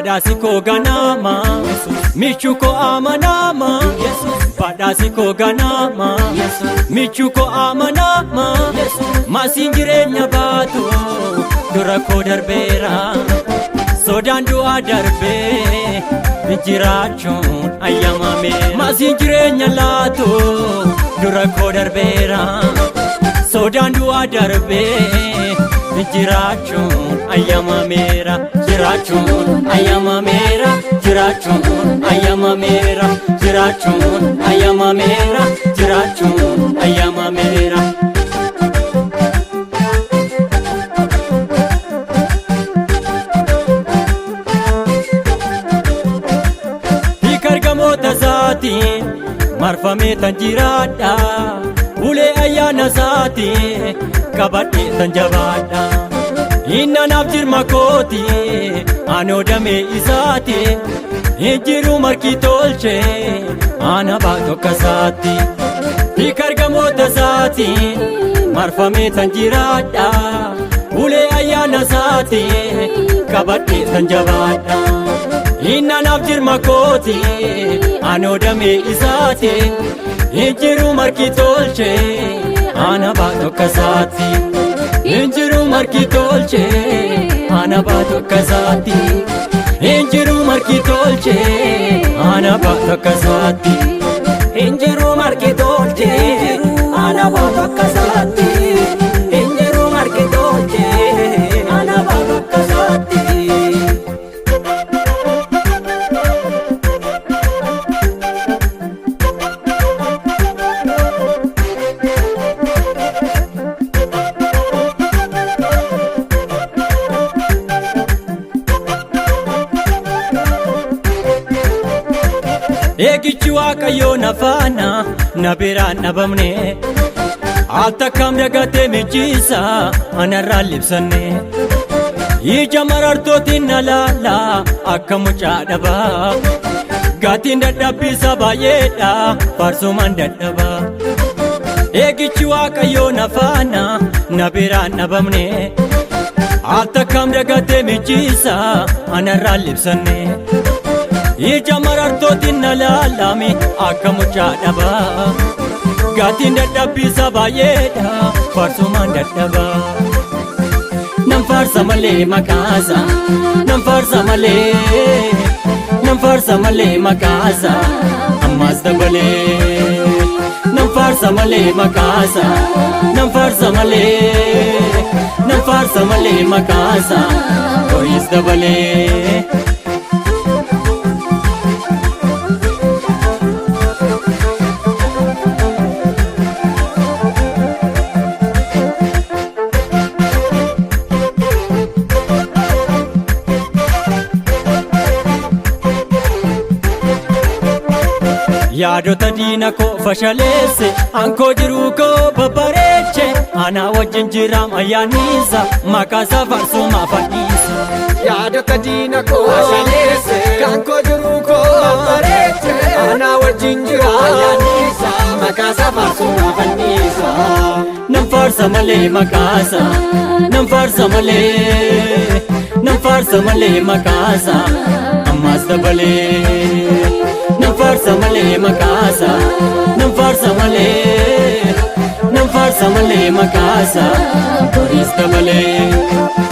badhaasi koo ganama michuu koo amanama badhaasi koo ganama michuu koo amanama maasiin jireenya baatu dura koo darbeera sodaan du'aa darbee jiraachuun ayyamame maasiin jireenya laatu dura koo darbeera sodaan du'aa darbee jiraachuun ayyamameera jiraachuun ayyamameera jiraachuun ayyamameera jiraachuun ayyamameera jiraachuun ayyamameera. Hiikargamoota isaatiin marfamee tan jiraadha ulee ayyaana isaatiin qabadhee tan jabaadha inni naaf jirma kooti anoo damee isaati hinjiru markii tolche ana baatu akka isaatti hiikargamoota isaatiin marfamee tan jiraadha ulee ayyaana isaatiin qabadhee tan jabaadha inni naaf jirma kooti anoo damee isaati hinjiru markii tolche ana baatu akka isaatti hinjiru markii tolche ana baatu akka isaatti hinjiru markii tolche ana baatu akka isaatti hinjiru markii tolche ana baatu akka isaatti hinjiru markii tolche ana baatu akka isaatti. Eegichi Waaqayyoo na faana na biraan dhabamne akkam dagatee michiisa anarraan libsanne ija marartootiin na laala akka mucaa dhabaa gaatiin dadhabbiisa baay'eedha faarsumaan dadhabaa. Eegichi Waaqayyoo na faana na biraan dhabamne akkam dagatee michiisa anarraan libsanne ija marartootiin na laalame akka mucaa dhabaa gaatiin dadhabbiisa baay'eedha faarsumaan dadhabaa. Nan faarsa malee maqaasa nan faarsa malee nan faarsa malee maqaasa ammas dabalee nan faarsa malee maqaasa nan faarsa malee nan faarsa malee maqaasa horis dabalee. Yaadota diina koo fashaleesse ankoo jiruu koo babbareeche ana wajjin jiraam ayyaanisa maqaasa faarsuma fadhiisa. Yaadota diina koo fashaleesse ankoo jiruu koo babbareeche ana wajjin jiraam ayyaanisa maqaasa faarsuma fadhiisa. Nan faarsa malee maqaasa nan faarsa malee nan faarsa malee maqaasa ammas dabalee. Nan faarsa malee maqaasa nan faarsa malee nan faarsa malee maqaasa horis dabalee.